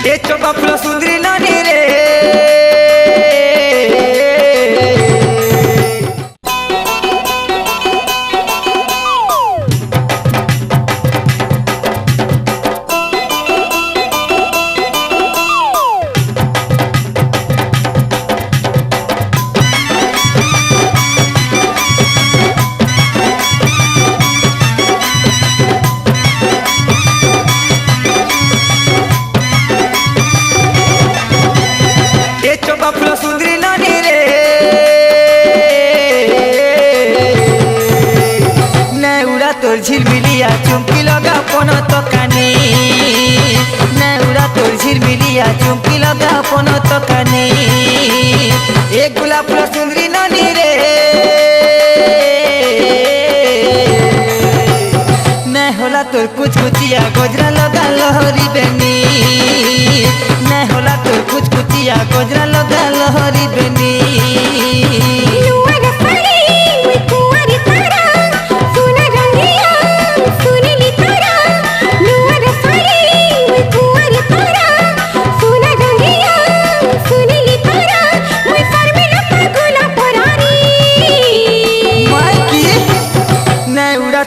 ए चोका फुल सुंदरी नानी रे तोर झिलमिलिया चुमकी लगा कोनो तो काने नौरा तोर झिलमिलिया चुमकी लगा कोनो तो काने एक गुलाब फूल सुंदरी नानी रे न होला तोर कुछ कुचिया गोजरा लगा लहरी बेनी न होला तोर कुछ कुचिया गोजरा लगा लहरी बेनी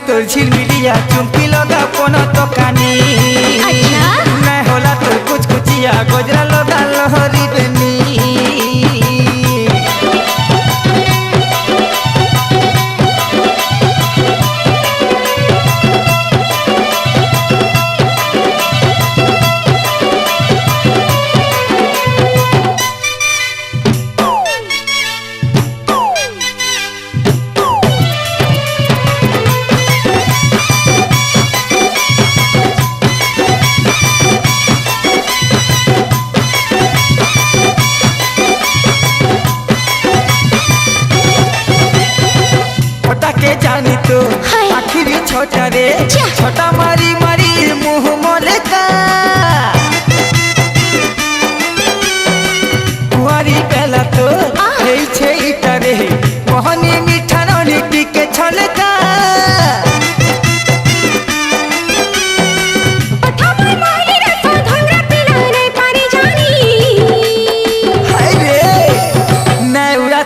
तोर झिलमिलिया चुमकी लगा कोनो तो काने न होला तोर कुछ कुचिया गोजरा लगा लहरी बेनी जानी तो आखिरी छोटा रे छोटा मारी मारी मुँह मोले का कुआरी पहला तो यही छे इतरे मोहनी मीठा नौनी टिके छले का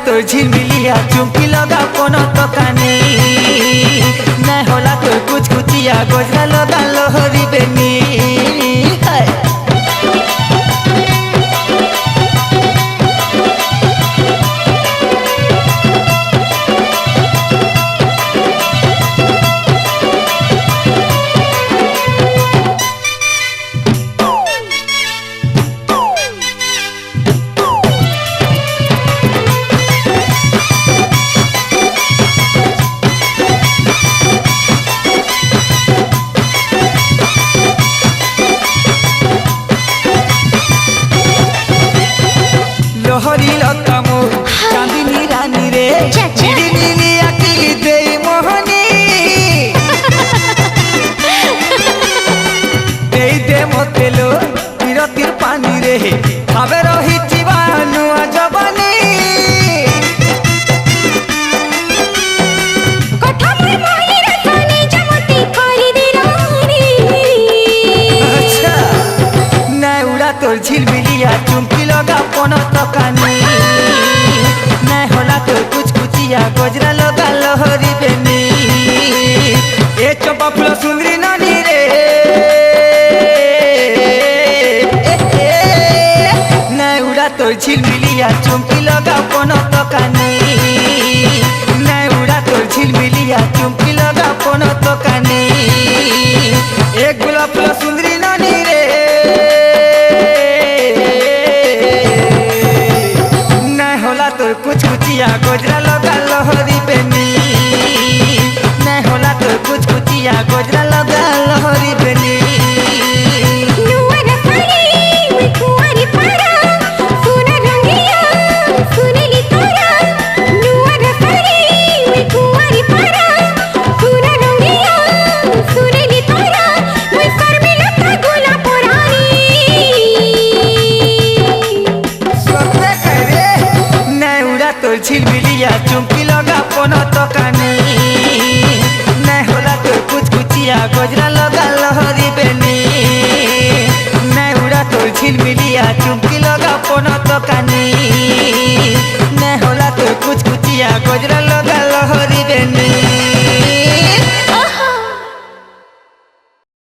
तोर झिलमिलिया चुमकी लगा कोनो तो काने न होला तोर कुछ कुचिया गोजरा लगा लहरी बेनी लोहरी लता मो चांदनी रानी रे नीली नीली आखी दे मोहनी दे मते लो तीर पानी रे खावे रही जीवानु जवानी अच्छा नौरा तोर झिलमिलिया चुमकी लगा कोनो तो काने न होला तोर कुछ कुचिया गोजरा लगा लहरी बेनी ए चोपा फूल सुंदरी नानी रे नौरा तोर झिलमिलिया चुमकी लगा कोनो तो काने नौरा तोर झिलमिलिया चुमकी लगा कोनो तो काने एक गुलाब फूल सुंदरी नानी रे तोर कुछ कुचिया गोजरा लगा लहरी बेनी न होला तोर कुछ कुचिया गोजरा लगा लहरी बेनी चुमकी लगा पोनो तो कानी नहीं होला तो कुछ कुचिया गोजरा